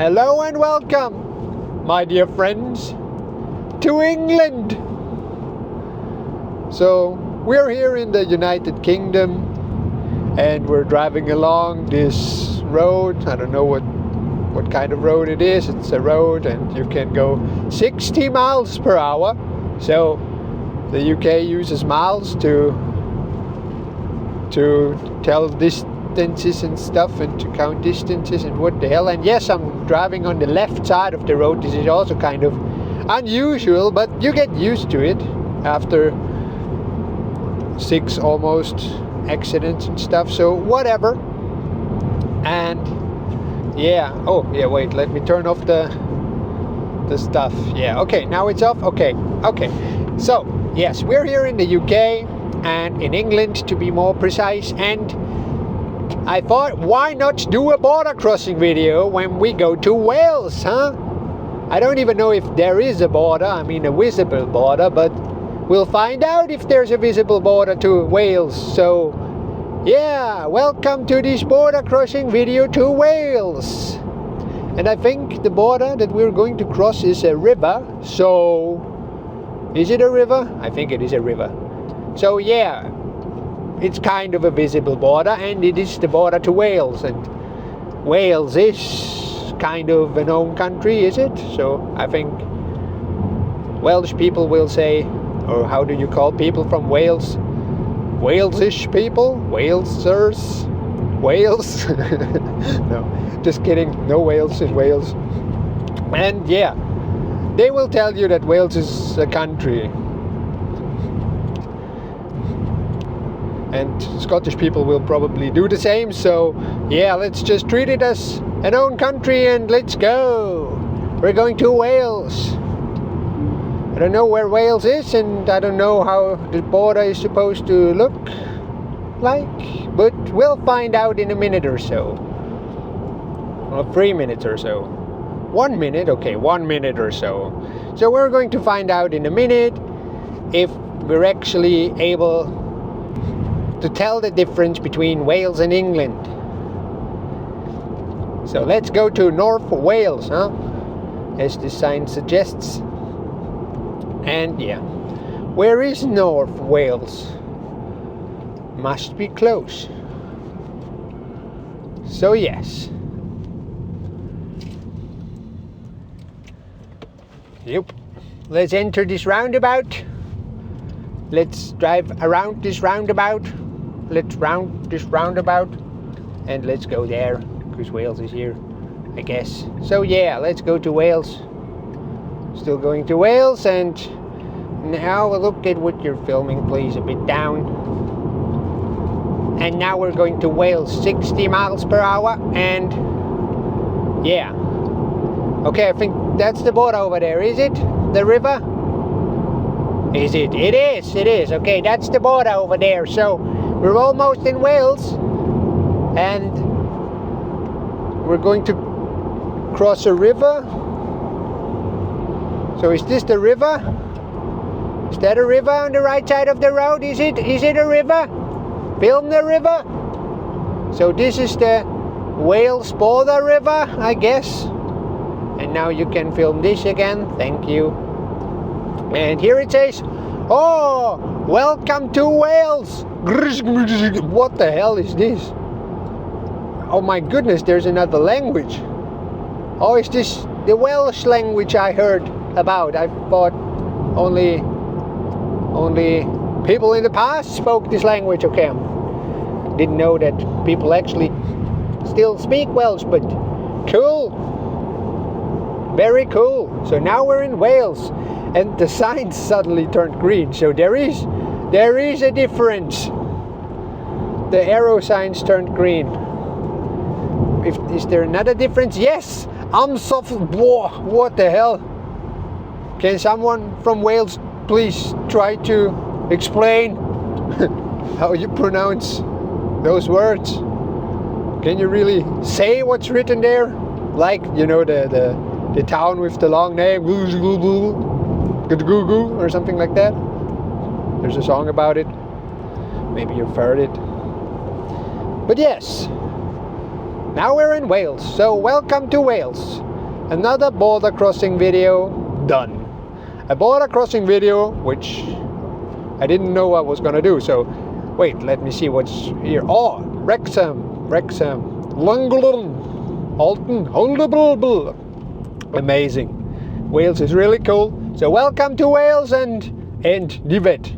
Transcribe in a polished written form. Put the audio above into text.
Hello and welcome, my dear friends, to England. So we're here in the United Kingdom and we're driving along this road. I don't know what kind of road it is. It's a road and you can go 60 miles per hour. So the UK uses miles to tell distances and stuff and to count distances and what the hell. And yes, I'm driving on the left side of the road. This is also kind of unusual, but you get used to it after 6 almost accidents and stuff, so whatever. And yeah, oh yeah, wait, let me turn off the stuff. Yeah, okay, now it's off. Okay, so yes, we're here in the UK and in England to be more precise, and I thought, why not do a border crossing video when we go to Wales, huh? I don't even know if there is a border, I mean a visible border, but we'll find out if there's a visible border to Wales. So yeah, welcome to this border crossing video to Wales. And I think the border that we're going to cross is a river. So is it a river? I think it is a river. So yeah, it's kind of a visible border, and it is the border to Wales, and Wales is kind of an home country, is it? So I think Welsh people will say, or how do you call people from Wales? Walesish people? Walesers? Wales? No, just kidding. No Wales in Wales. And yeah, they will tell you that Wales is a country. And Scottish people will probably do the same. So yeah, let's just treat it as an own country and let's go. We're going to Wales. I don't know where Wales is, and I don't know how the border is supposed to look like, but we'll find out in a minute or so. Or 3 minutes or so. 1 minute? Okay, 1 minute or so. So we're going to find out in a minute if we're actually able to tell the difference between Wales and England. So let's go to North Wales, huh? As the sign suggests. And yeah, where is North Wales? Must be close. So yes. Yep. Let's enter this roundabout. Let's drive around this roundabout. Let's round this roundabout. And let's go there, because Wales is here, I guess. So yeah, let's go to Wales. Still going to Wales, and now look at what you're filming, please, a bit down. And now we're going to Wales, 60 miles per hour, and yeah. Okay, I think that's the border over there, is it? The river? Is it? It is. Okay, that's the border over there. So we're almost in Wales, and we're going to cross a river. So is this the river? Is that a river on the right side of the road? Is it a river? Film the river. So this is the Wales border river, I guess. And now you can film this again. Thank you. And here it says, oh, welcome to Wales. What the hell is this? Oh my goodness, there's another language. Oh, is this the Welsh language I heard about? I thought only people in the past spoke this language. Okay, didn't know that people actually still speak Welsh, but cool, very cool. So now we're in Wales, and the signs suddenly turned green. So there is a difference. The arrow signs turned green. Is there another difference? Yes. Whoa, what the hell? Can someone from Wales please try to explain how you pronounce those words? Can you really say what's written there? Like, you know, the town with the long name, or something like that. There's a song about it. Maybe you've heard it. But yes, now we're in Wales, so welcome to Wales. Another border crossing video done. A border crossing video which I didn't know I was gonna do. So wait, let me see what's here. Oh, Wrexham, Lunglen, Alton, Holdable. Amazing. Wales is really cool. So welcome to Wales and Divet.